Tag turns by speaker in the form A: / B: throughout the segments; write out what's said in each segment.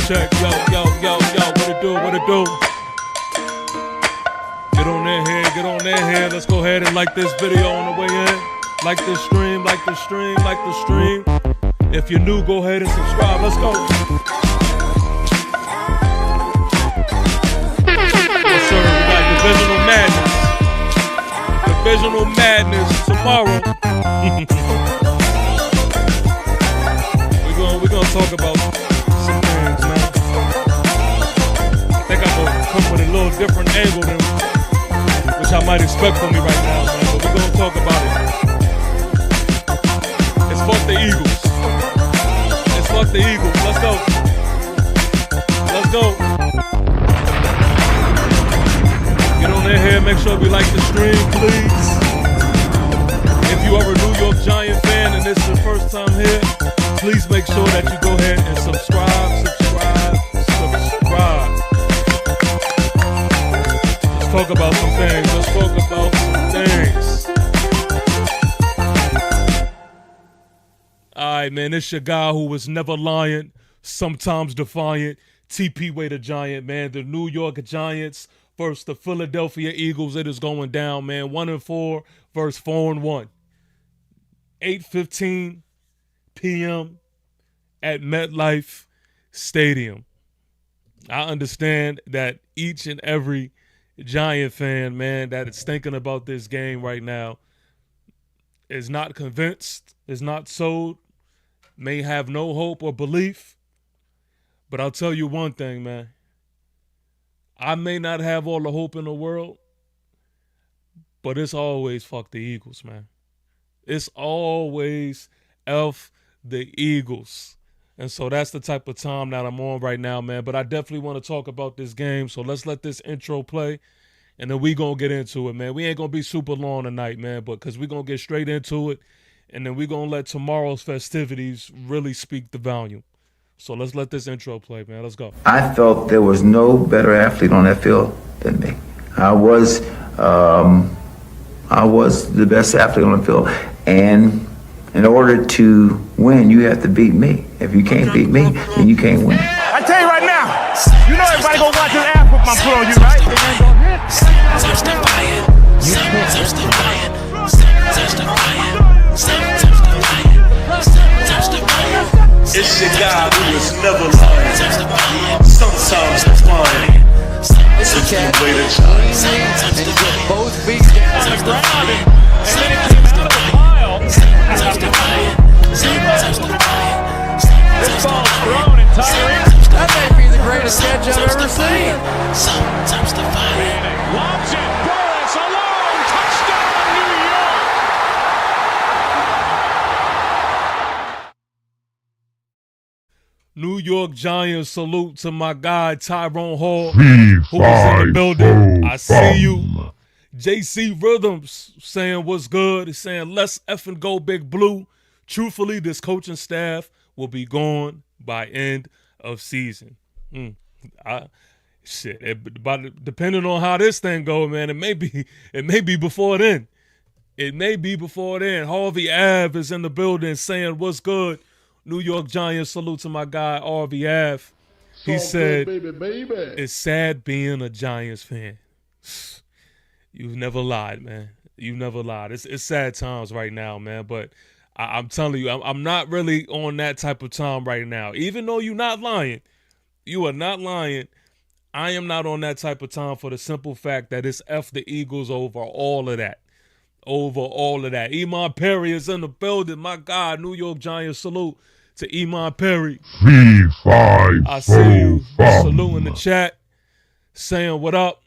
A: check. Yo, what it do? Get on in here. Let's go ahead and like this video on the way in. Like the stream. If you're new, go ahead and subscribe. Let's go. Yes, sir. We got Divisional Madness tomorrow. We're gonna talk about some things, man. I think I'm gonna come with a little different angle than which I might expect from me right now, man. But we're gonna talk about it. It's fuck the Eagles. Let's go. Get on in here. Make sure we like the stream, please. If you are a New York Giant fan and this is your first time here, please make sure that you go ahead and subscribe. Let's talk about some things. All right, man, it's your guy who was never lying, sometimes defiant, TP Way the Giant, man. The New York Giants versus the Philadelphia Eagles. It is going down, man. 1-4 versus 4-1. 8:15 p.m. at MetLife Stadium. I understand that each and every Giant fan, man, that is thinking about this game right now is not convinced, is not sold, may have no hope or belief. But I'll tell you one thing, man. I may not have all the hope in the world, but it's always fuck the Eagles, man. It's always F the Eagles. And so that's the type of time that I'm on right now, man. But I definitely want to talk about this game. So let's let this intro play, and then we going to get into it, man. We ain't going to be super long tonight, man, but because we're going to get straight into it, and then we're going to let tomorrow's festivities really speak the volume. So let's let this intro play, man. Let's go.
B: I felt there was no better athlete on that field than me. I was the best athlete on the field. And in order to win, you have to beat me. If you can't beat me, then you can't win.
C: I tell you right now, you know everybody gonna watch this ass whoop my put on you, right?
D: It's your guy who was never lying, sometimes defiant. It's a key way to try.
C: Both feet down on the ground, and then it came out of the pile. This ball's thrown, and Tyree, that may be the greatest catch I've ever seen.
D: Sometimes defiant.
C: Lobs it, Burris alone, touchdown, New York.
A: New York Giants, salute to my guy Tyrone Hall, who's in the building. I see you. JC Rhythms saying what's good. He's saying let's effing go Big Blue. Truthfully, this coaching staff will be gone by end of season. Depending on how this thing goes, man, it may be before then. Harvey Ave is in the building saying what's good. New York Giants, salute to my guy, Harvey Ave. He said, baby. It's sad being a Giants fan. You've never lied, man. You've never lied. It's sad times right now, man. But I'm telling you, I'm not really on that type of time right now. Even though you're not lying, you are not lying. I am not on that type of time for the simple fact that it's F the Eagles over all of that. Iman Perry is in the building. My God, New York Giants, salute to Iman Perry. I see you. Salute in the chat, saying what up.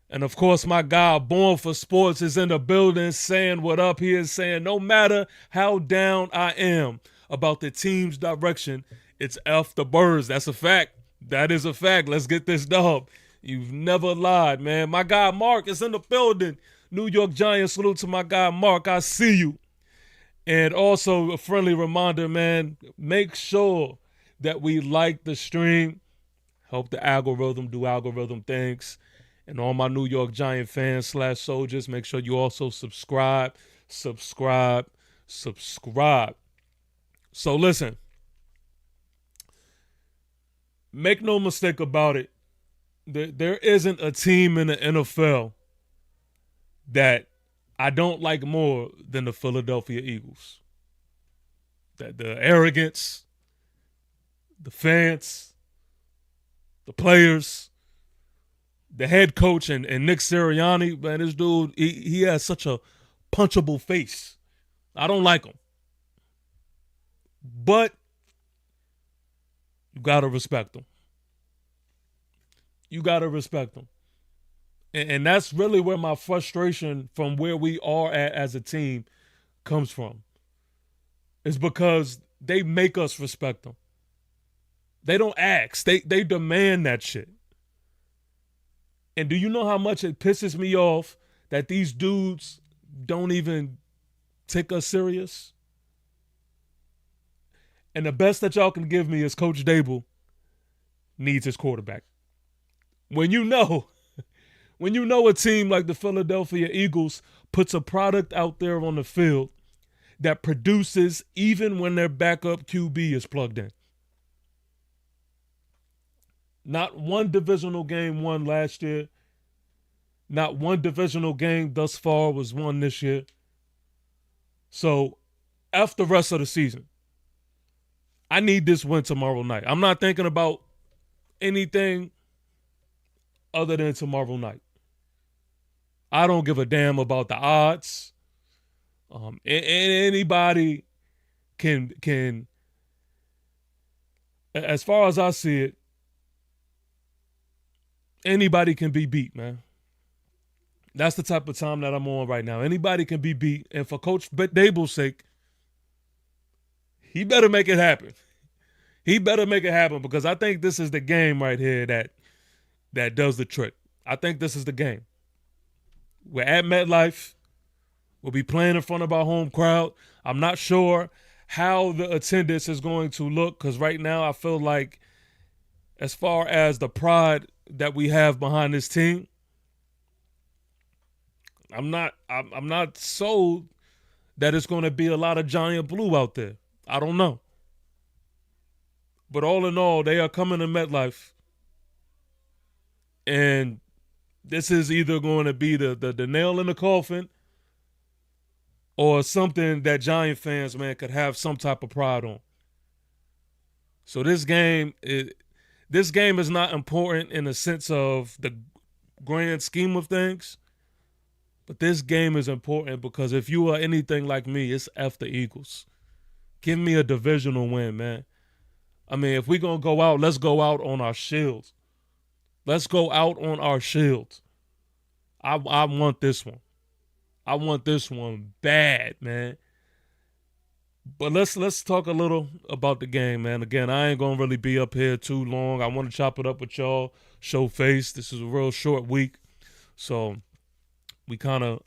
A: And of course, my guy, Born for Sports, is in the building saying what up. He is saying no matter how down I am about the team's direction, it's F the Birds. That's a fact. That is a fact. Let's get this dub. You've never lied, man. My guy, Mark, is in the building. New York Giants, salute to my guy, Mark. I see you. And also a friendly reminder, man, make sure that we like the stream. Help the algorithm do algorithm things. And all my New York Giant fans / soldiers, make sure you also subscribe. So listen, make no mistake about it, there isn't a team in the NFL that I don't like more than the Philadelphia Eagles. That the arrogance, the fans, the players, the head coach and Nick Sirianni, man, this dude, he has such a punchable face. I don't like him. But you got to respect him. You got to respect him. And that's really where my frustration from where we are at as a team comes from. It's because they make us respect them. They don't ask. They demand that shit. And do you know how much it pisses me off that these dudes don't even take us serious? And the best that y'all can give me is Coach Dable needs his quarterback. When you know a team like the Philadelphia Eagles puts a product out there on the field that produces even when their backup QB is plugged in. Not one divisional game won last year. Not one divisional game thus far was won this year. So, after the rest of the season, I need this win tomorrow night. I'm not thinking about anything other than tomorrow night. I don't give a damn about the odds. Anybody can, as far as I see it, anybody can be beat, man. That's the type of time that I'm on right now. Anybody can be beat. And for Coach Dable's sake, he better make it happen. He better make it happen because I think this is the game right here that does the trick. I think this is the game. We're at MetLife. We'll be playing in front of our home crowd. I'm not sure how the attendance is going to look because right now I feel like as far as the pride that we have behind this team, I'm not sold that it's going to be a lot of giant blue out there. I don't know. But all in all, they are coming to MetLife. And this is either going to be the nail in the coffin or something that Giant fans, man, could have some type of pride on. So this game is not important in the sense of the grand scheme of things. But this game is important because if you are anything like me, it's F the Eagles. Give me a divisional win, man. I mean, if we're going to go out, let's go out on our shields. Let's go out on our shields. I want this one. I want this one bad, man. But let's talk a little about the game, man. Again, I ain't going to really be up here too long. I want to chop it up with y'all, show face. This is a real short week. So we kind of,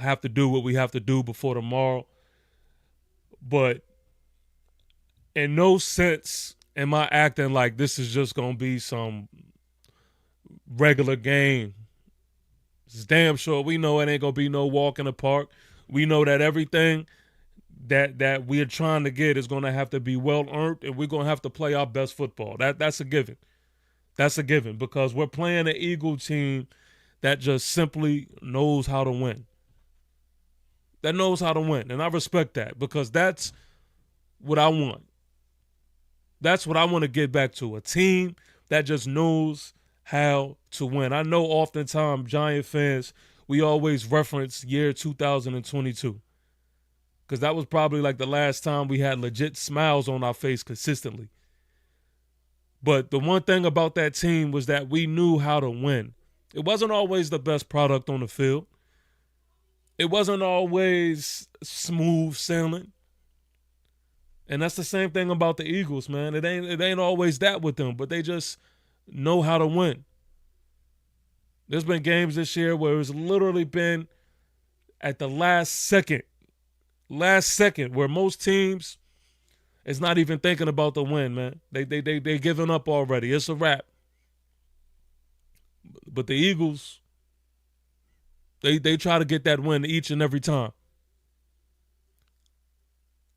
A: have to do what we have to do before tomorrow. But in no sense am I acting like this is just going to be some regular game. It's damn sure we know it ain't going to be no walk in the park. We know that everything that we're trying to get is going to have to be well-earned, and we're going to have to play our best football. That's a given. That's a given because we're playing an Eagle team that just simply knows how to win. That knows how to win, and I respect that because that's what I want. That's what I want to get back to, a team that just knows how to win. I know oftentimes Giant fans, we always reference year 2022 because that was probably like the last time we had legit smiles on our face consistently. But the one thing about that team was that we knew how to win. It wasn't always the best product on the field. It wasn't always smooth sailing. And that's the same thing about the Eagles, man. It ain't always that with them, but they just know how to win. There's been games this year where it's literally been at the last second, where most teams is not even thinking about the win, man. They giving up already. It's a wrap. But the Eagles, they try to get that win each and every time.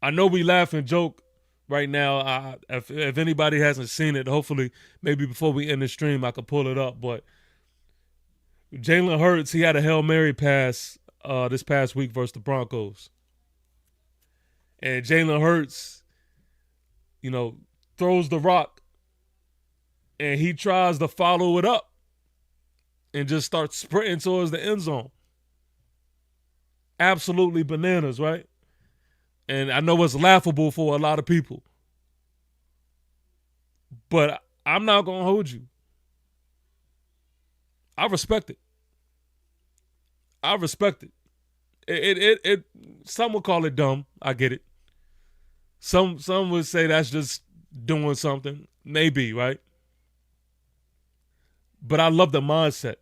A: I know we laugh and joke right now. If anybody hasn't seen it, hopefully maybe before we end the stream I could pull it up. But Jalen Hurts, he had a Hail Mary pass this past week versus the Broncos. And Jalen Hurts, throws the rock and he tries to follow it up and just starts sprinting towards the end zone. Absolutely bananas, right? And I know it's laughable for a lot of people. But I'm not going to hold you. I respect it. I respect it. It some would call it dumb. I get it. Some would say that's just doing something. Maybe, right? But I love the mindset.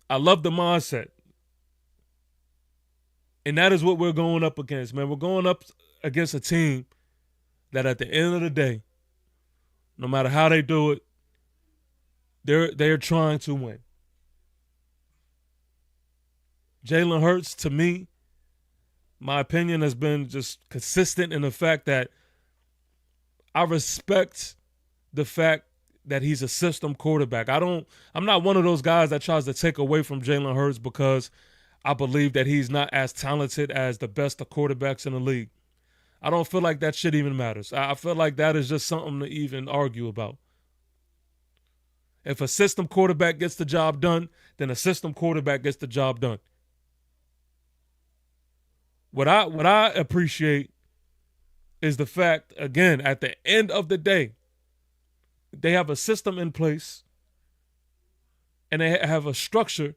A: I love the mindset. And that is what we're going up against, man. We're going up against a team that at the end of the day, no matter how they do it, they're trying to win. Jalen Hurts, to me, my opinion has been just consistent in the fact that I respect the fact that he's a system quarterback. I'm not one of those guys that tries to take away from Jalen Hurts because I believe that he's not as talented as the best of quarterbacks in the league. I don't feel like that shit even matters. I feel like that is just something to even argue about. If a system quarterback gets the job done, then a system quarterback gets the job done. What I appreciate is the fact, again, at the end of the day, they have a system in place and they have a structure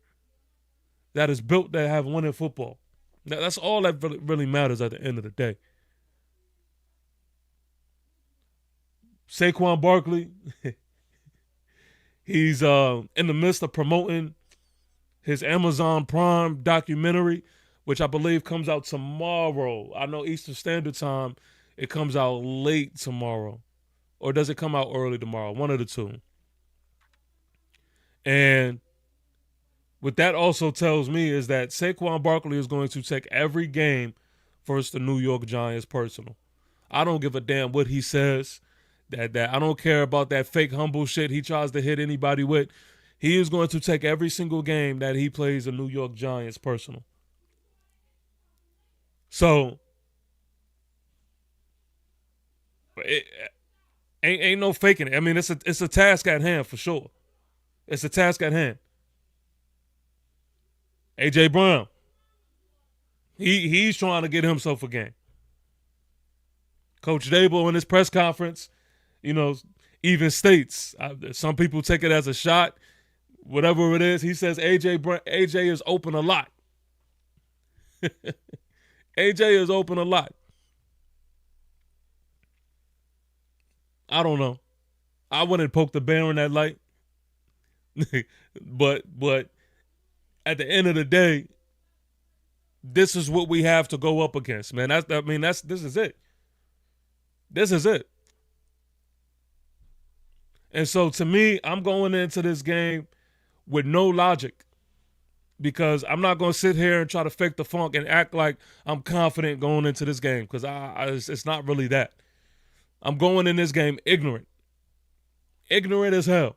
A: that is built to have winning football. That's all that really matters at the end of the day. Saquon Barkley, he's in the midst of promoting his Amazon Prime documentary, which I believe comes out tomorrow. I know Eastern Standard Time, it comes out late tomorrow. Or does it come out early tomorrow? One of the two. And what that also tells me is that Saquon Barkley is going to take every game versus the New York Giants personal. I don't give a damn what he says. That I don't care about that fake humble shit he tries to hit anybody with. He is going to take every single game that he plays the New York Giants personal. So it ain't no faking it. I mean, it's a task at hand for sure. It's a task at hand. A.J. Brown, he's trying to get himself a game. Coach Dable in his press conference, even states, some people take it as a shot, whatever it is. He says AJ is open a lot. AJ is open a lot. I don't know. I wouldn't poke the bear in that light. but at the end of the day, this is what we have to go up against, man. This is it. This is it. And so to me, I'm going into this game with no logic because I'm not going to sit here and try to fake the funk and act like I'm confident going into this game because it's not really that. I'm going in this game ignorant. Ignorant as hell.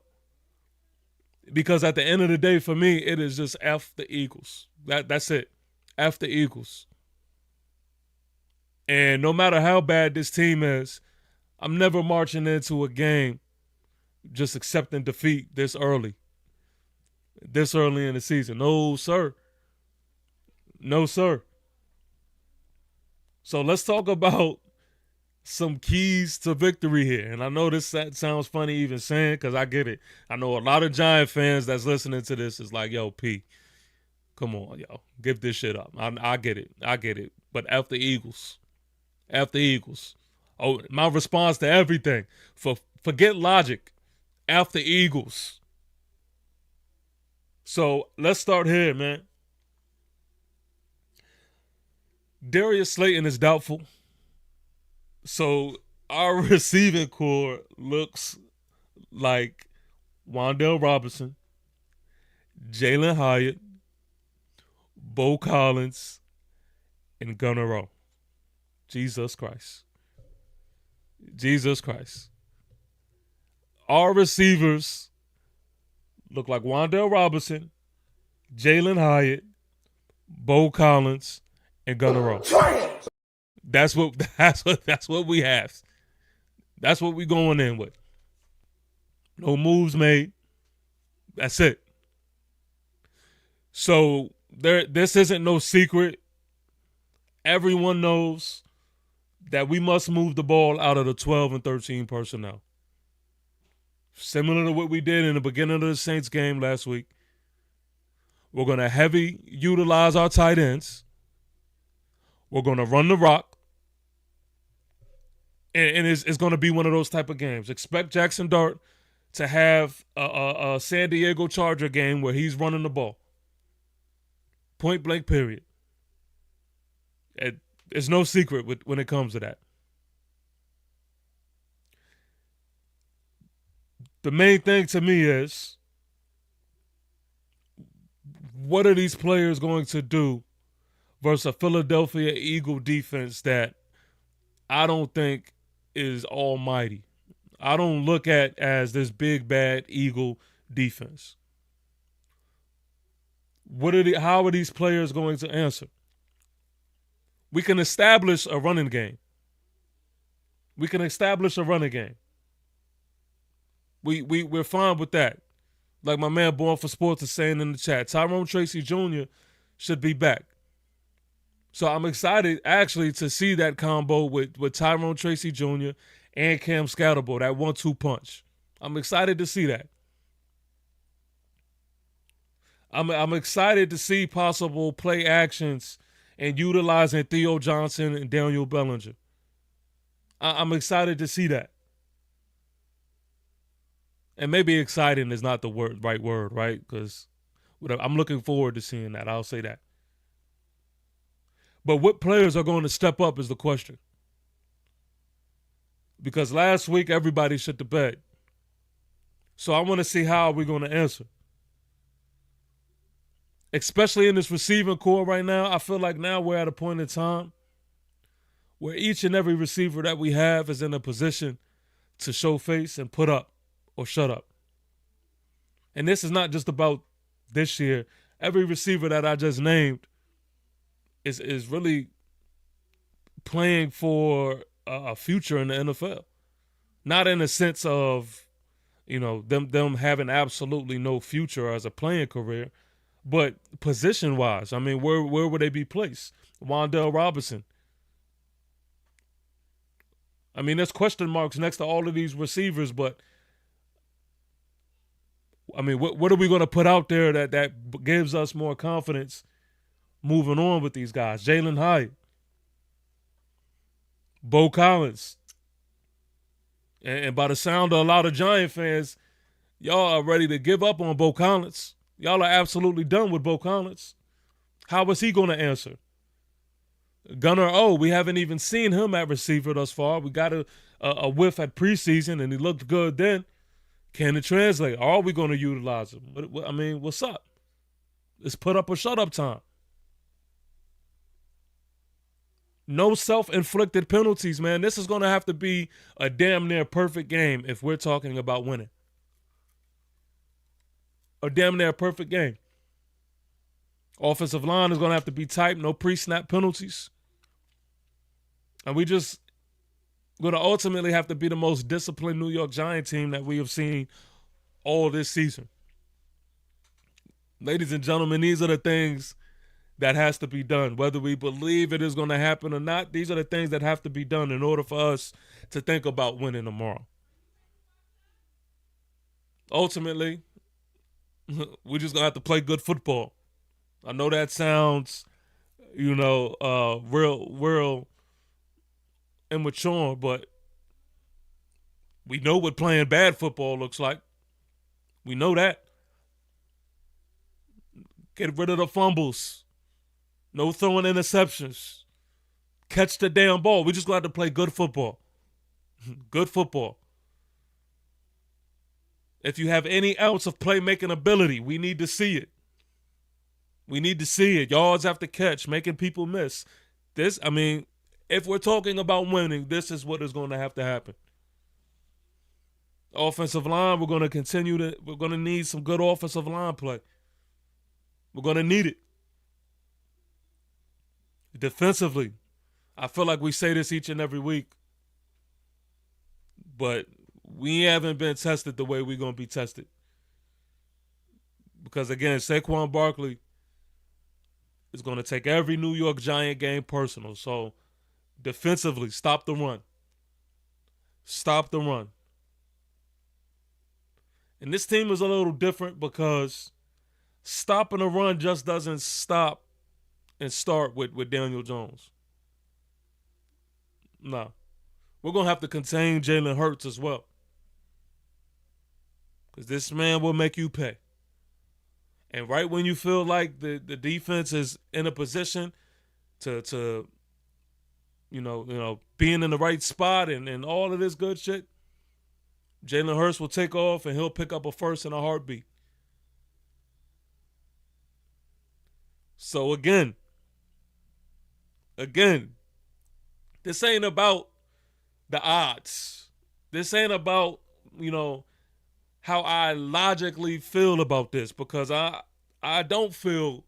A: Because at the end of the day, for me, it is just F the Eagles. That's it. F the Eagles. And no matter how bad this team is, I'm never marching into a game just accepting defeat this early. This early in the season. No, sir. No, sir. So let's talk about some keys to victory here. And I know this sounds funny even saying because I get it. I know a lot of Giant fans that's listening to this is like, yo, P, come on, yo. Give this shit up. I get it. I get it. But F the Eagles. F the Eagles. Oh, my response to everything. Forget logic. F the Eagles. So let's start here, man. Darius Slayton is doubtful. So our receiving core looks like Wan'Dale Robinson, Jalen Hyatt, Bo Collins, and Gunnar O. Jesus Christ. Jesus Christ. Our receivers look like Wan'Dale Robinson, Jalen Hyatt, Bo Collins, and Gunnar Ross. That's what we have. That's what we going in with. No moves made. That's it. So this isn't no secret. Everyone knows that we must move the ball out of the 12 and 13 personnel. Similar to what we did in the beginning of the Saints game last week. We're going to heavy utilize our tight ends. We're going to run the rock. And it's going to be one of those type of games. Expect Jackson Dart to have a San Diego Charger game where he's running the ball. Point blank, period. It's no secret when it comes to that. The main thing to me is, what are these players going to do versus a Philadelphia Eagle defense that I don't think is almighty? I don't look at as this big, bad Eagle defense. How are these players going to answer? We can establish a running game. We're fine with that. Like my man Born for Sports is saying in the chat, Tyrone Tracy Jr. should be back. So I'm excited actually to see that combo with Tyrone Tracy Jr. and Cam Scatterbo, that 1-2 punch. I'm excited to see that. I'm excited to see possible play actions and utilizing Theo Johnson and Daniel Bellinger. I'm excited to see that. And maybe exciting is not the right word, right? Because I'm looking forward to seeing that. I'll say that. But what players are going to step up is the question. Because last week, everybody shit the bed. So I want to see how we're going to answer. Especially in this receiving core right now, I feel like now we're at a point in time where each and every receiver that we have is in a position to show face and put up or shut up. And this is not just about this year. Every receiver that I just named is really playing for a future in the NFL. Not in the sense of, them having absolutely no future as a playing career, but position-wise, I mean, where would they be placed? Wan'Dale Robinson. I mean, there's question marks next to all of these receivers, but I mean, what are we going to put out there that gives us more confidence moving on with these guys? Jalen Hyatt, Bo Collins, and by the sound of a lot of Giant fans, y'all are ready to give up on Bo Collins. Y'all are absolutely done with Bo Collins. How is he going to answer? Gunnar we haven't even seen him at receiver thus far. We got a whiff at preseason, and he looked good then. Can it translate? Are we going to utilize him? I mean, what's up? It's put up or shut up time. No self-inflicted penalties, man. This is going to have to be a damn near perfect game if we're talking about winning. A damn near perfect game. Offensive line is going to have to be tight. No pre-snap penalties. And we just going to ultimately have to be the most disciplined New York Giant team that we have seen all this season. Ladies and gentlemen, these are the things that has to be done. Whether we believe it is going to happen or not, these are the things that have to be done in order for us to think about winning tomorrow. Ultimately, we're just going to have to play good football. I know that sounds, real immature, but we know what playing bad football looks like. We know that. Get rid of the fumbles. No throwing interceptions. Catch the damn ball. We just going to have to play good football. Good football. If you have any ounce of playmaking ability, we need to see it. We need to see it. Yards after catch, making people miss. If we're talking about winning, this is what is going to have to happen. Offensive line, we're going to need some good offensive line play. We're going to need it. Defensively, I feel like we say this each and every week, but we haven't been tested the way we're going to be tested. Because, again, Saquon Barkley is going to take every New York Giant game personal. So, defensively, stop the run. Stop the run. And this team is a little different because stopping the run just doesn't stop and start with Daniel Jones. No. We're going to have to contain Jalen Hurts as well. Because this man will make you pay. And right when you feel like the defense is in a position to being in the right spot and all of this good shit, Jalen Hurts will take off and he'll pick up a first in a heartbeat. So again, this ain't about the odds. This ain't about, how I logically feel about this, because I don't feel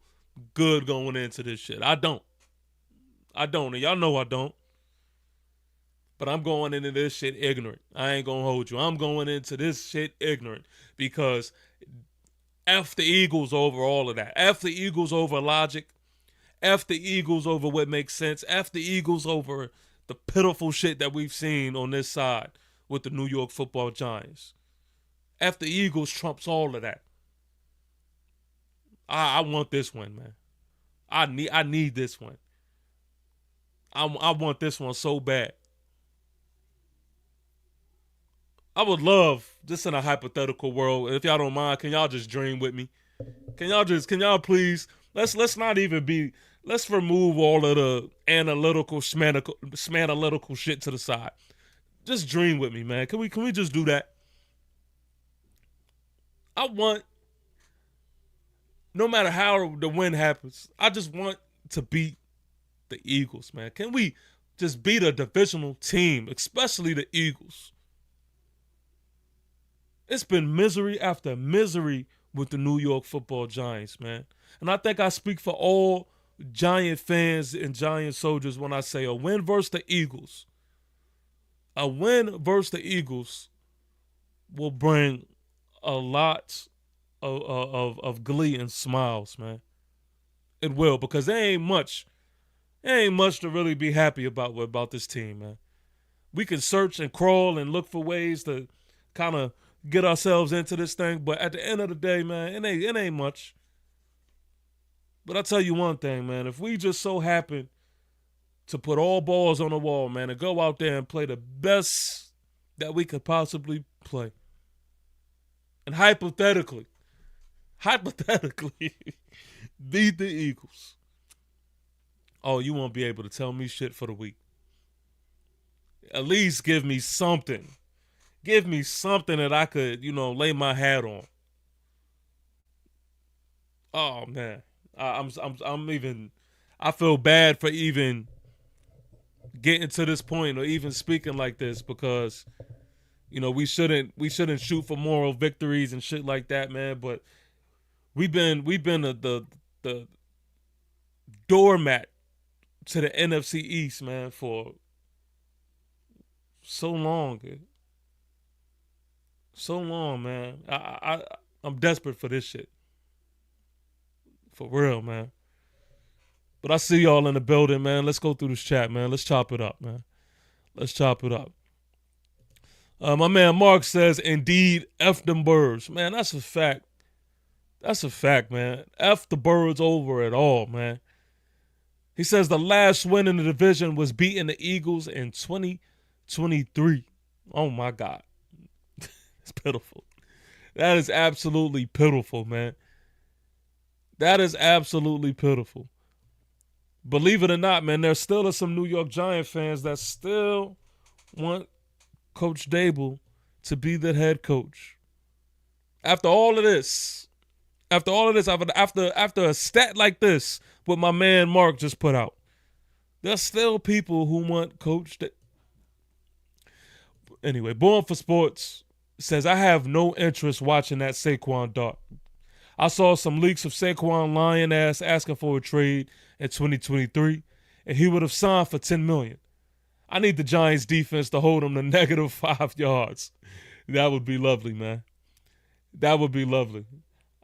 A: good going into this shit. I don't. And y'all know I don't. But I'm going into this shit ignorant. I ain't gonna hold you. I'm going into this shit ignorant because F the Eagles over all of that. F the Eagles over logic. F the Eagles over what makes sense. F the Eagles over the pitiful shit that we've seen on this side with the New York Football Giants. F the Eagles trumps all of that. I want this one, man. I need this one. I want this one so bad. I would love, just in a hypothetical world, if y'all don't mind, can y'all just dream with me? Can y'all please, let's not even be, let's remove all of the analytical, schmanalytical shit to the side. Just dream with me, man. Can we just do that? I want, no matter how the win happens, I just want to beat the Eagles, man. Can we just beat a divisional team, especially the Eagles? It's been misery after misery with the New York Football Giants, man. And I think I speak for all Giant fans and Giant soldiers when I say a win versus the Eagles. A win versus the Eagles will bring a lot of glee and smiles, man. It will, because there ain't much to really be happy about this team, man. We can search and crawl and look for ways to kind of get ourselves into this thing, but at the end of the day, man, it ain't much. But I'll tell you one thing, man. If we just so happen to put all balls on the wall, man, and go out there and play the best that we could possibly play, and hypothetically, beat the Eagles, oh, you won't be able to tell me shit for the week. At least give me something. Give me something that I could, lay my hat on. Oh man, I feel bad for even getting to this point or even speaking like this, because we shouldn't shoot for moral victories and shit like that, man. But we've been the doormat to the NFC East, man, for so long. So long, man. I'm desperate for this shit. For real, man. But I see y'all in the building, man. Let's go through this chat, man. Let's chop it up, man. Let's chop it up. My man Mark says, indeed, F them birds. Man, that's a fact. That's a fact, man. F the birds over it all, man. He says the last win in the division was beating the Eagles in 2023. Oh, my God. It's pitiful. That is absolutely pitiful, man. That is absolutely pitiful. Believe it or not, man, there still are some New York Giant fans that still want Coach Dable to be the head coach. After all of this, after a stat like this, what my man Mark just put out, There's still people who want Coach. Anyway, Born for Sports says, I have no interest watching that Saquon dart. I saw some leaks of Saquon lying ass asking for a trade in 2023, and he would have signed for $10 million. I need the Giants defense to hold him to -5 yards. That would be lovely, man. That would be lovely.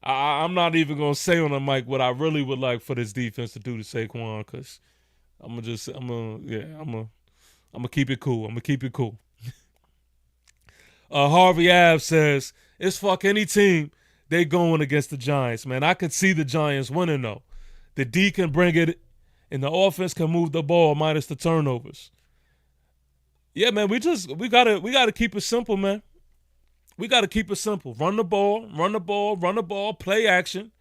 A: I'm not even going to say on the mic what I really would like for this defense to do to Saquon, because I'm going to keep it cool. I'm going to keep it cool. Harvey Ave says, it's fuck any team they going against the Giants, man. I could see the Giants winning, though. The D can bring it, and the offense can move the ball minus the turnovers. Yeah, man, we gotta keep it simple, man. We gotta keep it simple. Run the ball, play action,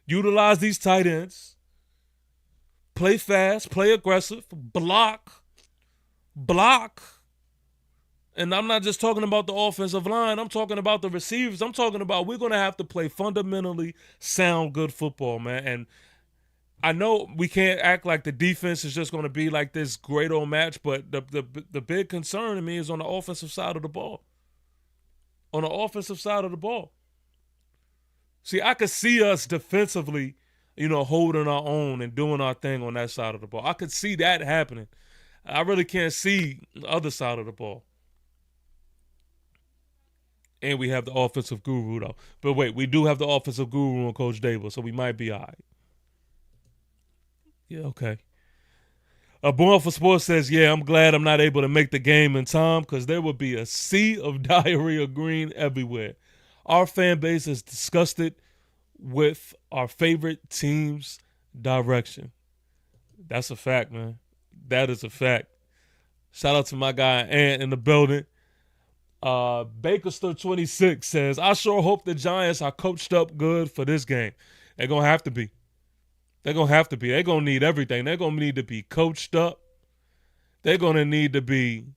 A: utilize these tight ends, play fast, play aggressive, block. And I'm not just talking about the offensive line. I'm talking about the receivers. I'm talking about we're going to have to play fundamentally sound, good football, man. And I know we can't act like the defense is just going to be like this great old match, but the big concern to me is on the offensive side of the ball. On the offensive side of the ball. See, I could see us defensively, holding our own and doing our thing on that side of the ball. I could see that happening. I really can't see the other side of the ball. And we have the offensive guru, though. But wait, we do have the offensive guru on Coach Dable, so we might be all right. Yeah, okay. Born for Sports says, yeah, I'm glad I'm not able to make the game in time because there would be a sea of diarrhea green everywhere. Our fan base is disgusted with our favorite team's direction. That's a fact, man. That is a fact. Shout out to my guy Ant in the building. Bakerster 26 says, I sure hope the Giants are coached up good for this game. They're going to have to be. They're going to need everything. They're going to need to be coached up. They're going to need to be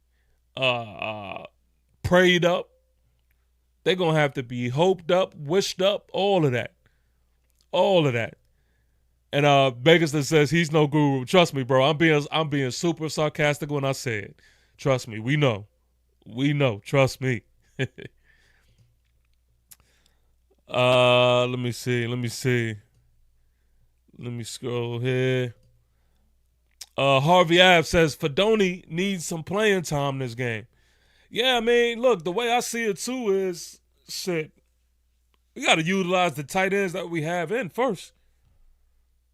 A: prayed up. They're going to have to be hoped up, wished up, all of that. All of that. And Bakerster says he's no guru. Trust me, bro. I'm being super sarcastic when I say it. Trust me. We know. Trust me. Let me see. Let me scroll here. Harvey Ave says Fedoni needs some playing time this game. Yeah, I mean, look, the way I see it too is, shit, we got to utilize the tight ends that we have in first.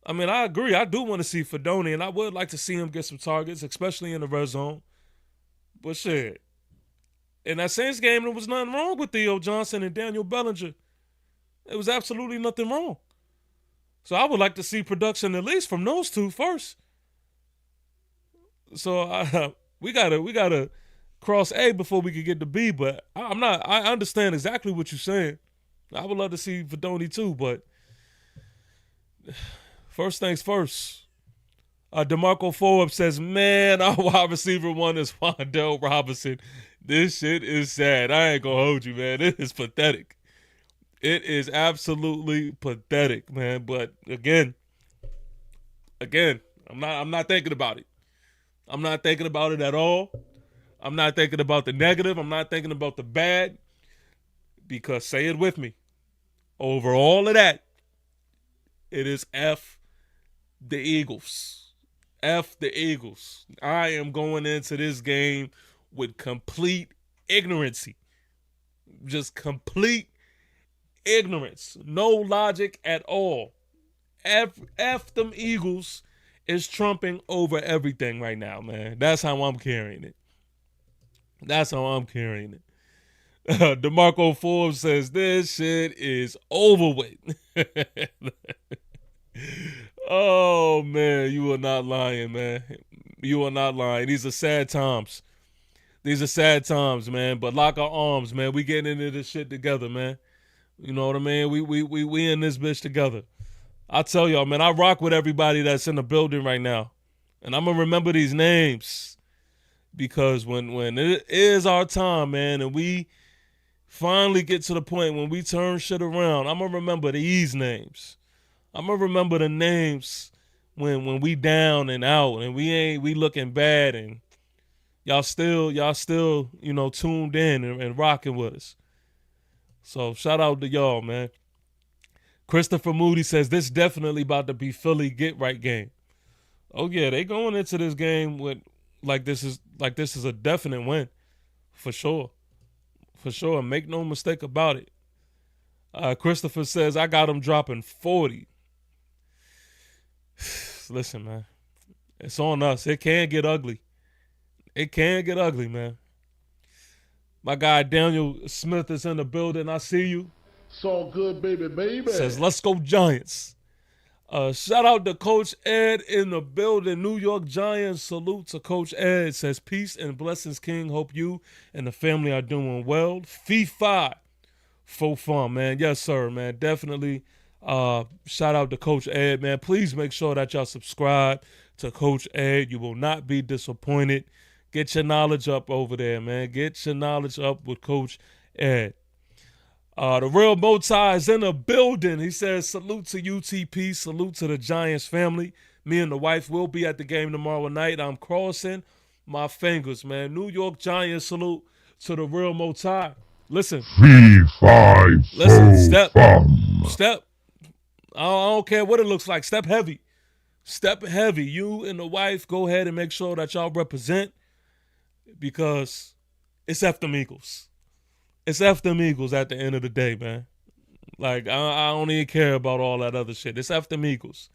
A: I mean, I agree. I do want to see Fedoni, and I would like to see him get some targets, especially in the red zone. But shit, in that Saints game, there was nothing wrong with Theo Johnson and Daniel Bellinger. There was absolutely nothing wrong. So I would like to see production at least from those two first. So we gotta cross A before we can get to B. But I understand exactly what you're saying. I would love to see Fedoni too, but first things first. DeMarco Forbes says, man, our wide receiver one is Wandale Robinson. This shit is sad. I ain't gonna hold you, man. It is pathetic. It is absolutely pathetic, man. But again, I'm not thinking about it. I'm not thinking about it at all. I'm not thinking about the negative. I'm not thinking about the bad. Because, say it with me, over all of that, it is F the Eagles. F the Eagles. I am going into this game with complete ignorancy. Just complete ignorance. No logic at all. F them Eagles is trumping over everything right now, man. That's how I'm carrying it. DeMarco Forbes says this shit is over with. Oh, man, you are not lying, man. You are not lying. These are sad times. Man. But lock our arms, man. We getting into this shit together, man. You know what I mean? We in this bitch together. I tell y'all, man, I rock with everybody that's in the building right now. And I'm going to remember these names. Because when it is our time, man, and we finally get to the point when we turn shit around, I'm going to remember these names. I'm going to remember the names when we down and out and we looking bad and y'all still tuned in and rocking with us. So shout out to y'all, man. Christopher Moody says this definitely about to be Philly get right game. Oh yeah, they going into this game with like this is a definite win, for sure. For sure, make no mistake about it. Christopher says I got him dropping 40. Listen, man, it's on us. It can get ugly. It can get ugly, man. My guy Daniel Smith is in the building. I see you.
D: It's all good, baby.
A: Says let's go Giants. Shout out to Coach Ed in the building. New York Giants, salute to Coach Ed. Says peace and blessings, King. Hope you and the family are doing well. Fee-fi. Faux fun, man. Yes, sir, man. Definitely shout out to Coach Ed, man. Please make sure that y'all subscribe to Coach Ed. You will not be disappointed. Get your knowledge up over there, man. Get your knowledge up with Coach Ed. The real Motai is in the building. He says, salute to UTP, salute to the Giants family. Me and the wife will be at the game tomorrow night. I'm crossing my fingers, man. New York Giants, salute to the real Motai. Listen. Listen, step. I don't care what it looks like. Step heavy. Step heavy. You and the wife, go ahead and make sure that y'all represent because it's F them Eagles. It's F them Eagles at the end of the day, man. Like, I don't even care about all that other shit. It's F them Eagles.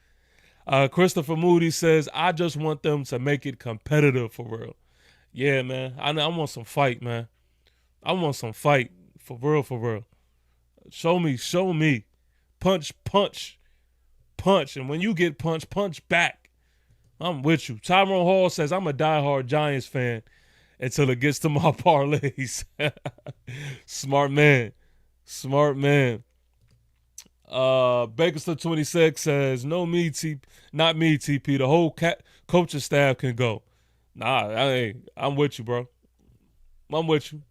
A: Christopher Moody says, I just want them to make it competitive for real. Yeah, man. I want some fight, man. I want some fight. For real. Show me. Punch. And when you get punched, punch back. I'm with you. Tyrone Hall says, I'm a diehard Giants fan until it gets to my parlays. Smart man. Bakersfield 26 says, not me, TP. The whole coaching staff can go. Nah, I'm with you, bro. I'm with you.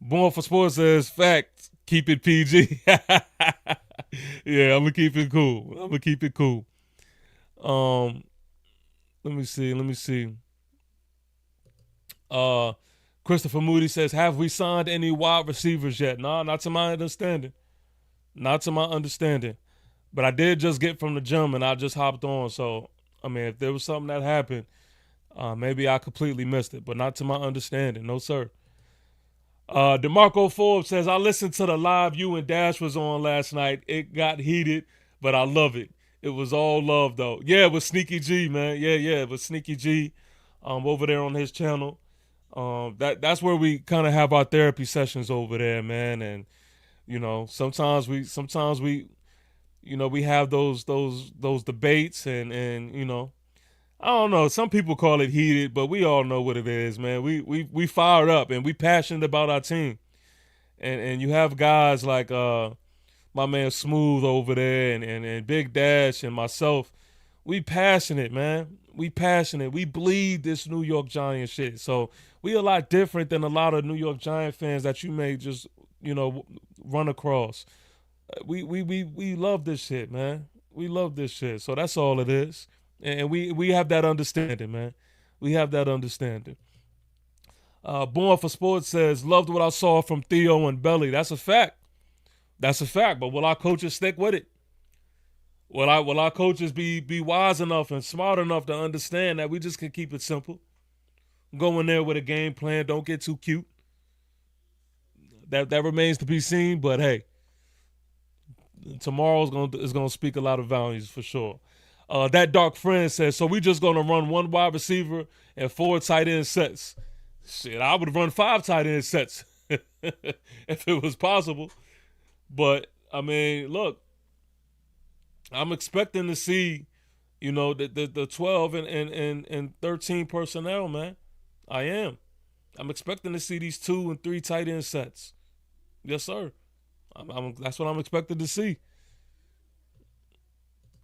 A: Born for Sports says, fact, keep it PG. Yeah, I'm going to keep it cool. Let me see. Christopher Moody says, have we signed any wide receivers yet? Nah, not to my understanding. But I did just get from the gym and I just hopped on. So, I mean, if there was something that happened, maybe I completely missed it. But not to my understanding. No, sir. DeMarco Forbes says, I listened to the live you and Dash was on last night. It got heated, but I love it. It was all love, though. Yeah, it was Sneaky G, man. Yeah, it was Sneaky G over there on his channel. That's where we kind of have our therapy sessions over there, man. And, you know, sometimes we we have those debates and you know, I don't know. Some people call it heated, but we all know what it is, man. We fired up and we passionate about our team. And you have guys like my man Smooth over there and Big Dash and myself. We passionate, man. We passionate. We bleed this New York Giants shit. So we a lot different than a lot of New York Giant fans that you may just, run across. We love this shit, man. We love this shit. So that's all it is. And we have that understanding, man. We have that understanding. Born for Sports says, loved what I saw from Theo and Belly. That's a fact. But will our coaches stick with it? Will our coaches be wise enough and smart enough to understand that we just can keep it simple? Go in there with a game plan. Don't get too cute. That remains to be seen. But hey, tomorrow is gonna speak a lot of values for sure. That dark friend says, so we just gonna run one wide receiver and 4 tight end sets. Shit, I would run 5 tight end sets if it was possible. But I mean, look, I'm expecting to see, the 12 and 13 personnel, man. I am. I'm expecting to see these 2 and 3 tight end sets. Yes, sir. That's what I'm expecting to see.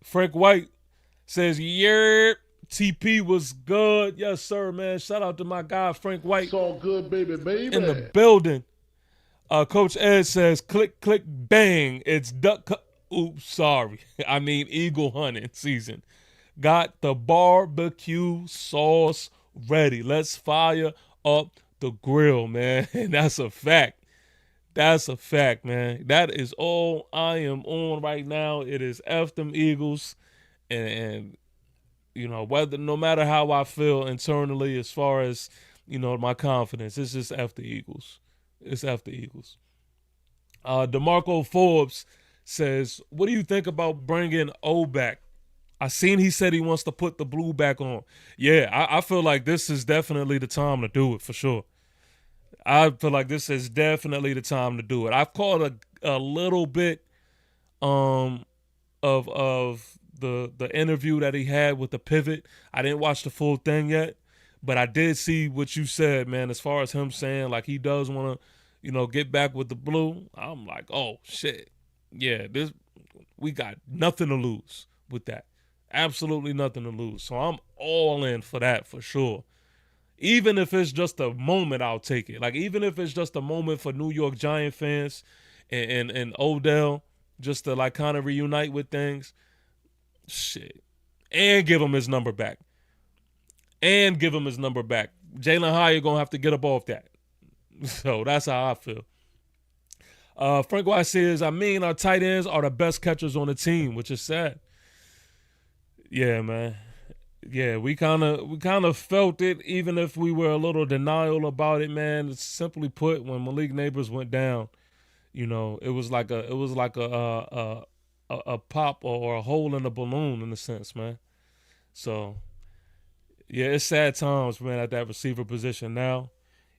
A: Frank White says, yeah, TP was good. Yes, sir, man. Shout out to my guy, Frank White.
D: It's all good, baby.
A: In the building. Coach Ed says, click, click, bang. It's duck. Oops, sorry. I mean eagle hunting season. Got the barbecue sauce ready. Let's fire up the grill, man. And that's a fact. That's a fact, man. That is all I am on right now. It is F them Eagles. And you know, whether no matter how I feel internally as far as, you know, my confidence, it's just F the Eagles. It's F the Eagles. DeMarco Forbes says, what do you think about bringing O back? I seen he said he wants to put the blue back on. Yeah, I feel like this is definitely the time to do it for sure. I feel like this is definitely the time to do it. I've caught a little bit of the interview that he had with the pivot. I didn't watch the full thing yet, but I did see what you said, man, as far as him saying like he does want to, you know, get back with the blue. I'm like, oh shit. Yeah, we got nothing to lose with that. Absolutely nothing to lose. So I'm all in for that for sure. Even if it's just a moment, I'll take it. Like, even if it's just a moment for New York Giant fans and Odell just to, like, kind of reunite with things. Shit. And give him his number back. Jalen Hyatt going to have to get up off that. So that's how I feel. Frank White says, I mean, our tight ends are the best catchers on the team, which is sad. Yeah, man. Yeah, we kind of felt it, even if we were a little denial about it, man. Simply put, when Malik Neighbors went down, you know, it was like a pop or a hole in a balloon in a sense, man. So yeah, it's sad times, man, at that receiver position now.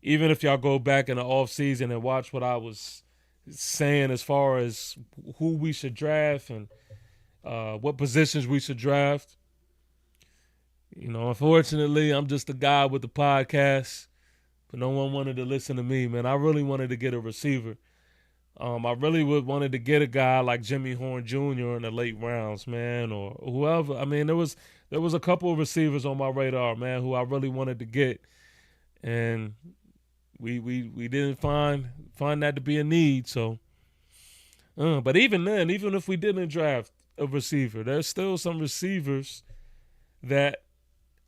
A: Even if y'all go back in the offseason and watch what I was saying as far as who we should draft and what positions we should draft. You know, unfortunately, I'm just a guy with the podcast, but no one wanted to listen to me, man. I really wanted to get a receiver. I really wanted to get a guy like Jimmy Horn Jr. in the late rounds, man, or whoever. I mean, there was a couple of receivers on my radar, man, who I really wanted to get, and we didn't find that to be a need. So, but even then, even if we didn't draft a receiver, there's still some receivers that,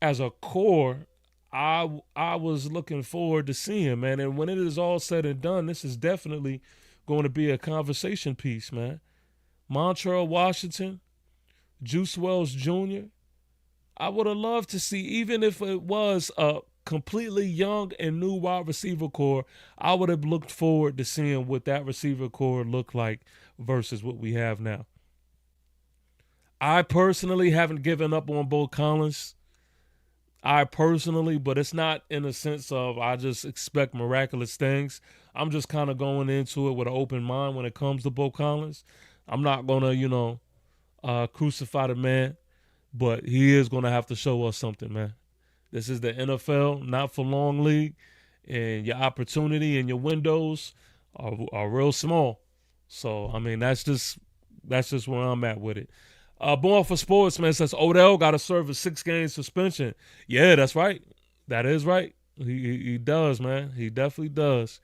A: as a core, I was looking forward to seeing, man. And when it is all said and done, this is definitely going to be a conversation piece, man. Montrell Washington, Juice Wells Jr., I would have loved to see, even if it was a completely young and new wide receiver core, I would have looked forward to seeing what that receiver core looked like versus what we have now. I personally haven't given up on Bo Collins. But it's not in a sense of I just expect miraculous things. I'm just kind of going into it with an open mind when it comes to Bo Collins. I'm not going to, crucify the man, but he is going to have to show us something, man. This is the NFL, not for long league, and your opportunity and your windows are real small. So, I mean, that's just where I'm at with it. Born for Sports, man, says Odell got to serve a 6-game suspension. Yeah, that's right. That is right. He does, man. He definitely does.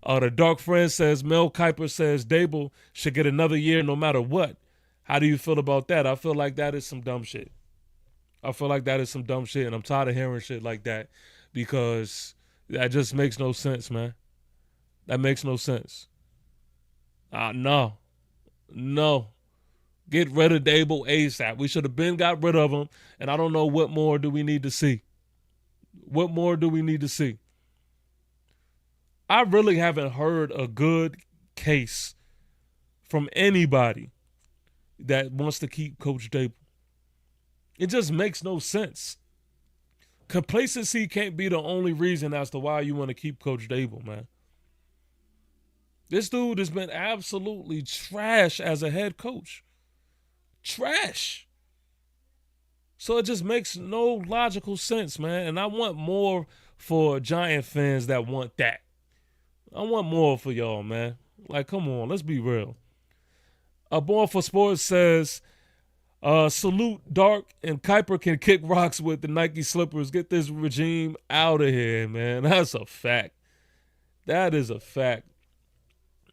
A: The Dark Friend says Mel Kiper says Dable should get another year no matter what. How do you feel about that? I feel like that is some dumb shit. And I'm tired of hearing shit like that because that just makes no sense, man. That makes no sense. No. Get rid of Dable ASAP. We should have been got rid of him, and I don't know what more do we need to see. I really haven't heard a good case from anybody that wants to keep Coach Dable. It just makes no sense. Complacency can't be the only reason as to why you want to keep Coach Dable, man. This dude has been absolutely trash as a head coach. Trash. So it just makes no logical sense, man. And I want more for Giant fans that want that. I want more for y'all, man. Like, come on, let's be real. Born for Sports says, salute Dark and Kuiper can kick rocks with the Nike slippers. Get this regime out of here, man. That's a fact. That is a fact.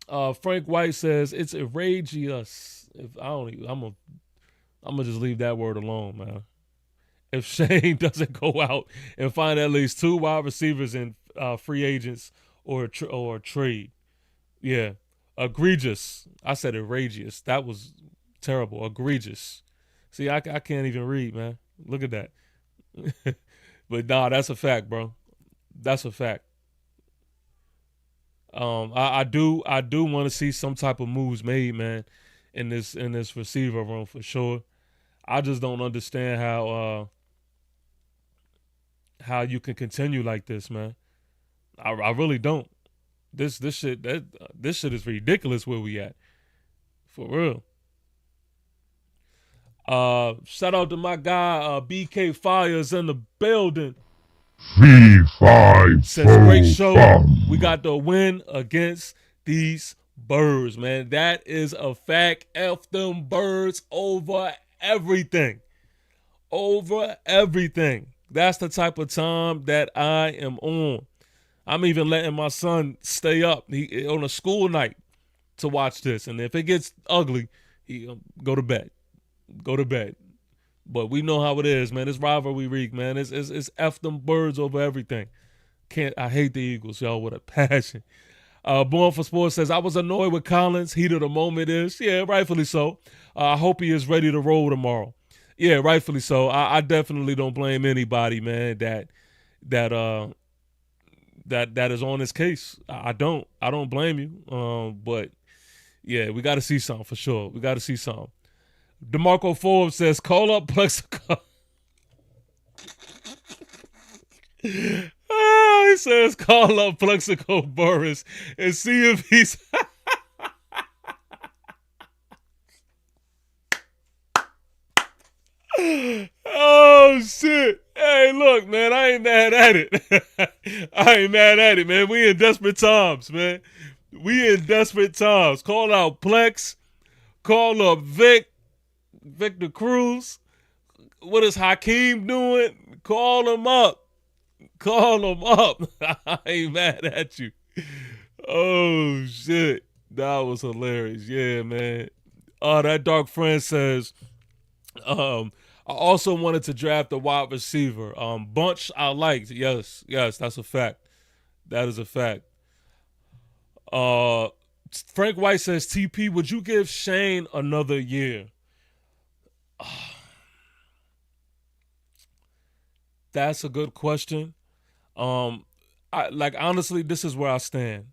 A: Frank White says it's outrageous. If I don't, I'm gonna just leave that word alone, man. If Shane doesn't go out and find at least 2 wide receivers in free agents or trade, yeah, egregious. I said outrageous. That was terrible. Egregious. See, I can't even read, man. Look at that. But nah, that's a fact, bro. That's a fact. I do want to see some type of moves made, man, in this receiver room for sure. I just don't understand how you can continue like this, man. I really don't. This shit is ridiculous where we at. For real. Shout out to my guy BK Fires in the building. Says great show. We got the win against these birds, man. That is a fact. F them birds over everything. Over everything. That's the type of time that I am on. I'm even letting my son stay up on a school night to watch this. And if it gets ugly, he go to bed. Go to bed. But we know how it is, man. It's rivalry week, man. It's F them birds over everything. I hate the Eagles, y'all, with a passion. Born for Sports says, I was annoyed with Collins. Heat of the moment is. Yeah, rightfully so. I hope he is ready to roll tomorrow. Yeah, rightfully so. I definitely don't blame anybody, man, that is on this case. I don't blame you. But yeah, we got to see something for sure. We got to see something. DeMarco Forbes says, call up Plexico. He says, call up Plexico Burris and see if he's. Oh, shit. Hey, look, man, I ain't mad at it. I ain't mad at it, man. We in desperate times, man. We in desperate times. Call out Plex. Call up Victor Cruz. What is Hakeem doing? Call him up. Call him up. I ain't mad at you. Oh, shit. That was hilarious. Yeah, man. That Dark Friend says, I also wanted to draft a wide receiver. Bunch I liked. Yes, that's a fact. That is a fact. Frank White says, TP, would you give Shane another year? That's a good question. Honestly, this is where I stand.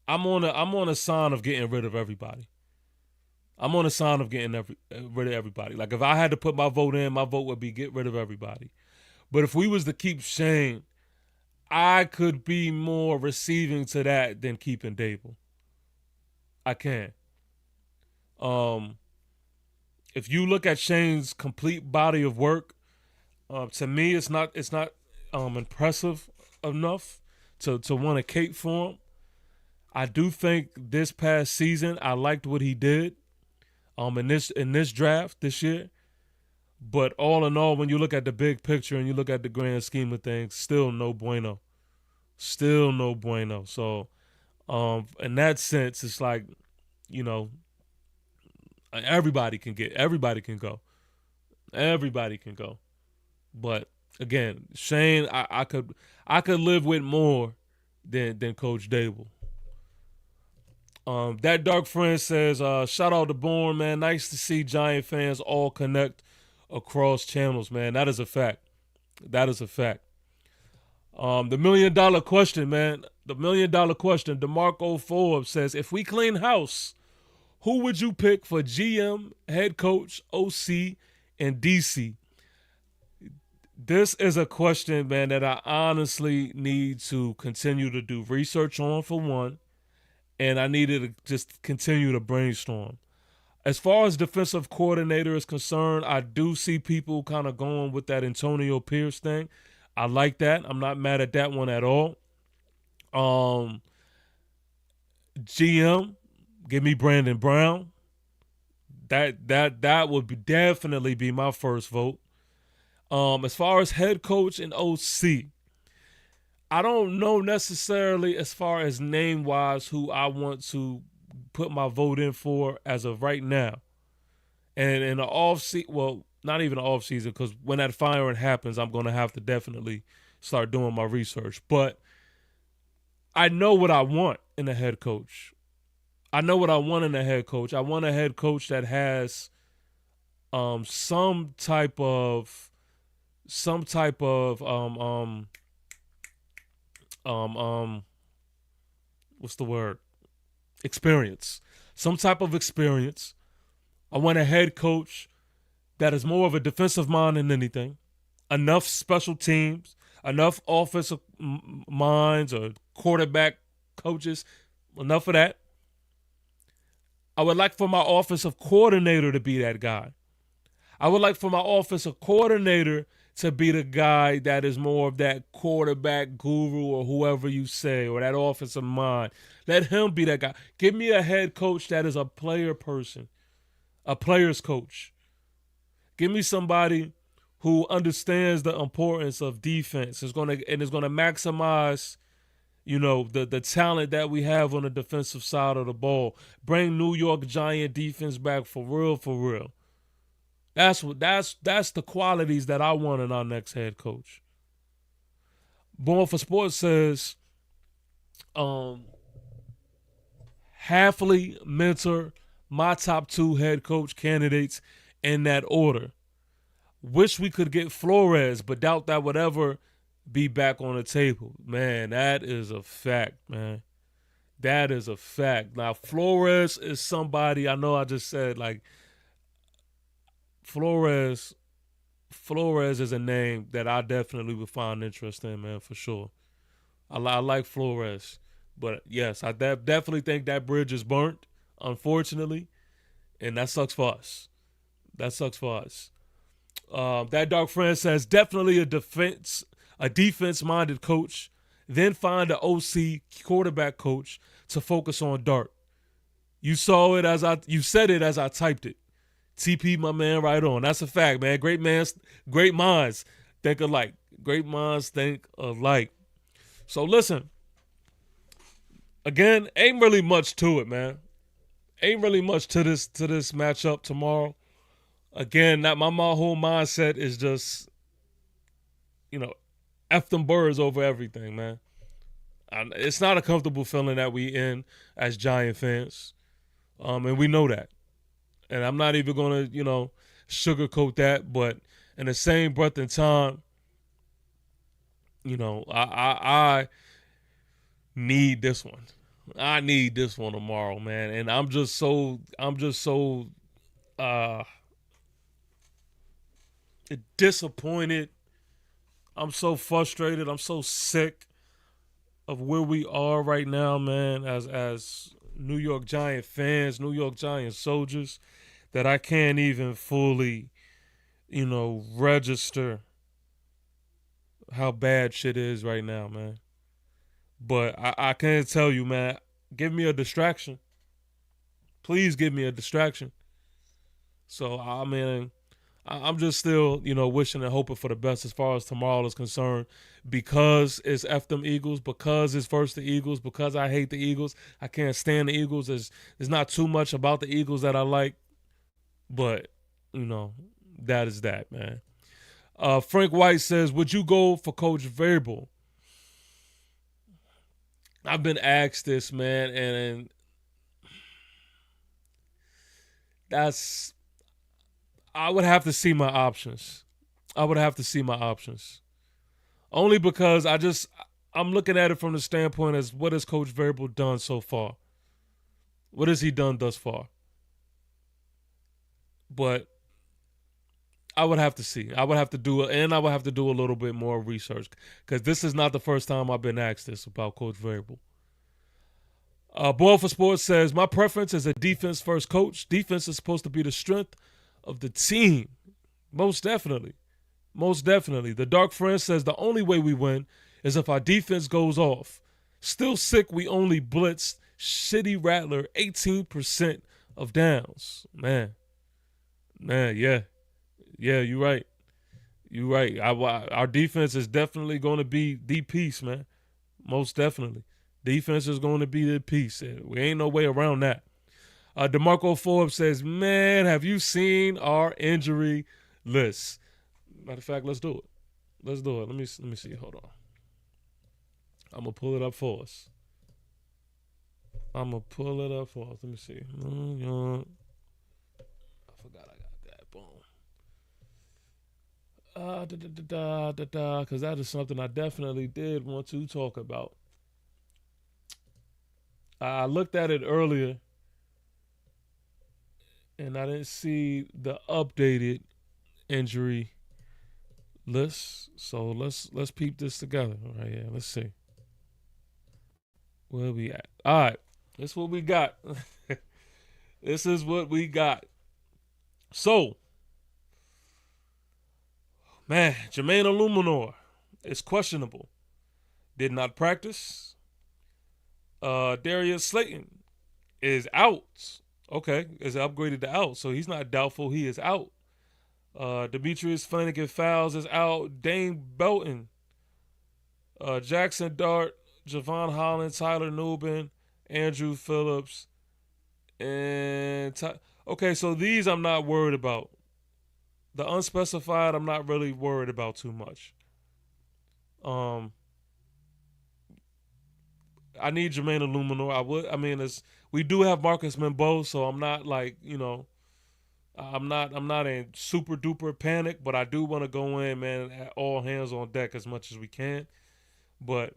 A: I'm on a sign of getting rid of everybody. I'm on a sign of getting rid of everybody. Like, if I had to put my vote in, my vote would be get rid of everybody. But if we was to keep Shane, I could be more receiving to that than keeping Dable. I can. If you look at Shane's complete body of work, to me, it's not impressive enough to want to cape for him. I do think this past season I liked what he did in this draft this year. But all in all, when you look at the big picture and you look at the grand scheme of things, still no bueno. Still no bueno. So in that sense, it's like, you know, everybody can go. Everybody can go. But again, Shane, I could live with more than Coach Dable. That Dark Friend says, shout out to Bourne, man. Nice to see Giant fans all connect across channels, man. That is a fact. That is a fact. The $1 million question, man. The $1 million question. DeMarco Forbes says, if we clean house, who would you pick for GM, head coach, OC, and DC? This is a question, man, that I honestly need to continue to do research on, for one, and I needed to just continue to brainstorm. As far as defensive coordinator is concerned, I do see people kind of going with that Antonio Pierce thing. I like that. I'm not mad at that one at all. GM, give me Brandon Brown. That would definitely be my first vote. As far as head coach and OC, I don't know necessarily as far as name-wise who I want to put my vote in for as of right now. And in the off season, well, not even the off season, because when that firing happens, I'm going to have to definitely start doing my research. But I know what I want in a head coach. I know what I want in a head coach. I want a head coach that has some type of what's the word? Experience. Some type of experience. I want a head coach that is more of a defensive mind than anything. Enough special teams, enough offensive minds or quarterback coaches, enough of that. I would like for my offensive coordinator to be that guy. I would like for my offensive coordinator to be the guy that is more of that quarterback guru or whoever you say, or that offensive mind. Let him be that guy. Give me a head coach that is a player person, a player's coach. Give me somebody who understands the importance of defense is going to maximize, the talent that we have on the defensive side of the ball. Bring New York Giant defense back for real, for real. That's the qualities that I want in our next head coach. Born for Sports says, Halfley, Mentor, my top 2 head coach candidates in that order. Wish we could get Flores, but doubt that would ever be back on the table. Man, that is a fact, man. That is a fact. Now, Flores is somebody, I know I just said, like, Flores is a name that I definitely would find interest in, man, for sure. I like Flores. But, yes, I definitely think that bridge is burnt, unfortunately, and that sucks for us. That Dark Friend says, definitely a defense-minded coach, then find an OC quarterback coach to focus on Dart. You said it as I typed it. TP, my man, right on. That's a fact, man. Great minds think alike. Great minds think alike. So listen, again, ain't really much to it, man. Ain't really much to this matchup tomorrow. Again, my whole mindset is just, F them birds over everything, man. It's not a comfortable feeling that we in as Giant fans, and we know that. And I'm not even going to, sugarcoat that. But in the same breath and time, I need this one. I need this one tomorrow, man. And I'm just so disappointed. I'm so frustrated. I'm so sick of where we are right now, man, as New York Giant fans, New York Giant soldiers, that I can't even fully, register how bad shit is right now, man. But I can't tell you, man, give me a distraction. Please give me a distraction. So, I mean, I'm just still, wishing and hoping for the best as far as tomorrow is concerned, because it's F them Eagles, because it's versus the Eagles, because I hate the Eagles. I can't stand the Eagles. There's not too much about the Eagles that I like, but, that is that, man. Frank White says, would you go for Coach Vrabel? I've been asked this, man, and I would have to see my options. Only because I'm looking at it from the standpoint as, what has Coach Vrabel done so far? What has he done thus far? But I would have to see. I would have to do a little bit more research, because this is not the first time I've been asked this about Coach Vrabel. Boil for Sports says, my preference is a defense-first coach. Defense is supposed to be the strength of the team. Most definitely. The Dark Friend says, the only way we win is if our defense goes off. Still sick we only blitzed shitty Rattler 18% of downs. Man, yeah. Yeah, you're right. Our defense is definitely going to be the piece, man. Most definitely. Defense is going to be the piece. We ain't no way around that. DeMarco Forbes says, man, have you seen our injury list? Matter of fact, let's do it. Let's do it. Let me see. Hold on. I'm going to pull it up for us. Let me see. I forgot I got that. Boom. Because that is something I definitely did want to talk about. I looked at it earlier, and I didn't see the updated injury list. So let's peep this together right here. Let's see. Where we at? All right. This is what we got. This is what we got. So, man, Jermaine Illuminor is questionable. Did not practice. Darius Slayton is out. Okay, is upgraded to out, so he's not doubtful. He is out. Demetrius Flanagan-Fowles is out. Dane Belton, Jackson Dart, Javon Holland, Tyler Nubin, Andrew Phillips, and okay, so these I'm not worried about. The unspecified I'm not really worried about too much. I need Jermaine Illuminor. We do have Marcus Membo, so I'm not like, I'm not in super duper panic, but I do want to go in, man, at all hands on deck as much as we can. But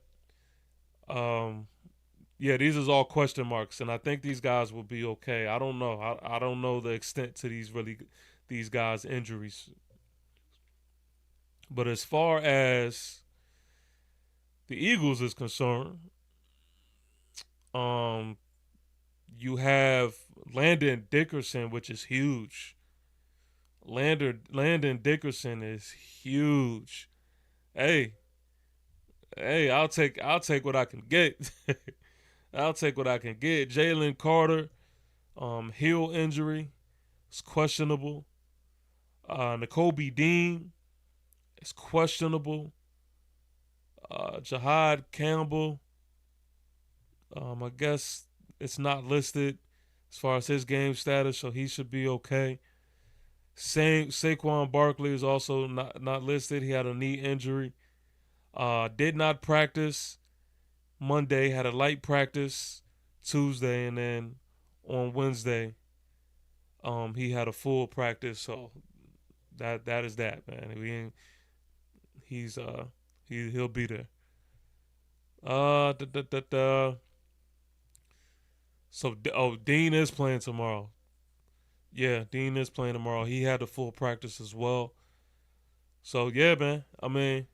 A: yeah, these is all question marks, and I think these guys will be okay. I don't know. I don't know the extent to these guys' injuries. But as far as the Eagles is concerned, you have Landon Dickerson, which is huge. Landon Dickerson is huge. Hey, I'll take what I can get. I'll take what I can get. Jalen Carter, heel injury, is questionable. Nakobe Dean is questionable. Jahad Campbell, I guess it's not listed as far as his game status, so he should be okay. Saquon Barkley is also not listed. He had a knee injury. Did not practice Monday, had a light practice Tuesday, and then on Wednesday, he had a full practice. So that is that, man. He'll be there. So Dean is playing tomorrow. Yeah, Dean is playing tomorrow. He had a full practice as well. So yeah, man.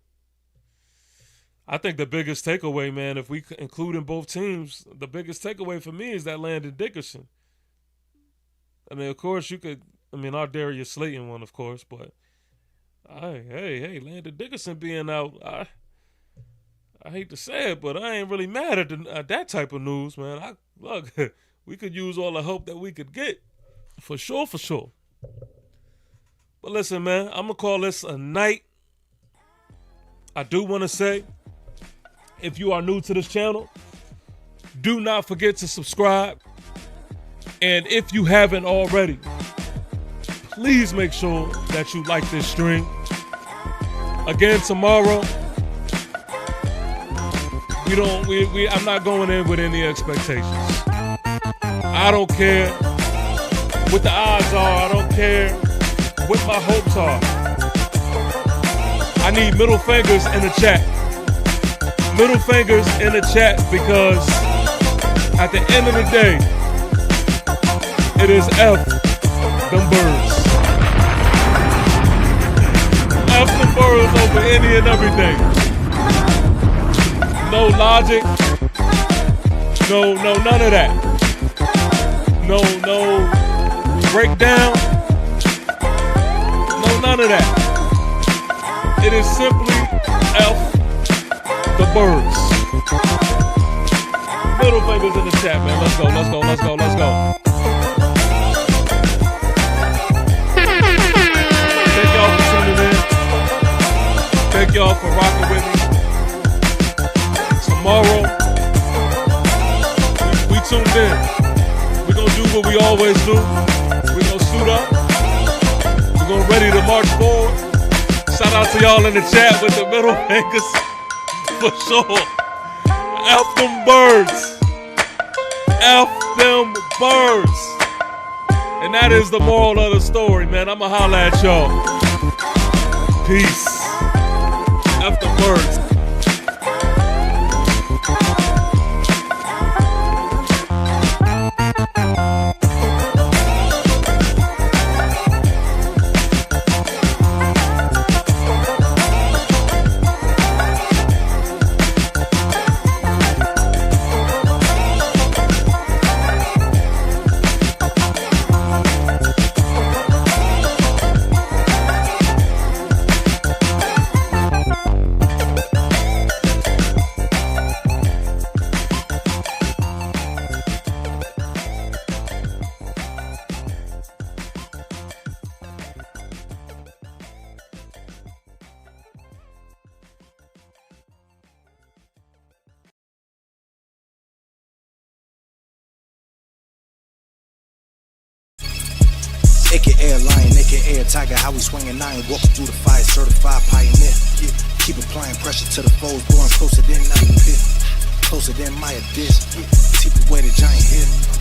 A: I think the biggest takeaway, man, if we include in both teams, the biggest takeaway for me is that Landon Dickerson. Of course, our Darius Slayton one, of course, but hey, Landon Dickerson being out, I hate to say it, but I ain't really mad at that type of news, man. Look, we could use all the help that we could get, for sure. But listen, man, I'm going to call this a night. I do want to say, if you are new to this channel, do not forget to subscribe. And if you haven't already, please make sure that you like this stream. Again, tomorrow, I'm not going in with any expectations. I don't care what the odds are. I don't care what my hopes are. I need middle fingers in the chat. Middle fingers in the chat, because at the end of the day, it is F them birds. F them birds over any and everything. No logic. No, none of that. No breakdown. No, none of that. It is simply F the birds. Middle fingers in the chat, man. Let's go. Thank y'all for tuning in. Thank y'all for rocking with me. Tomorrow, what we always do. We gonna suit up. We gonna ready to march forward. Shout out to y'all in the chat with the middle fingers. For sure. F them birds. F them birds. And that is the moral of the story, man. I'ma holla at y'all. Peace. F the birds.
E: AKA lion, AKA tiger, how we swinging iron, walking through the fire, certified pioneer. Yeah. Keep applying pressure to the foes, going closer than I pit, closer than my abyss. Yeah. Keep away the giant hit.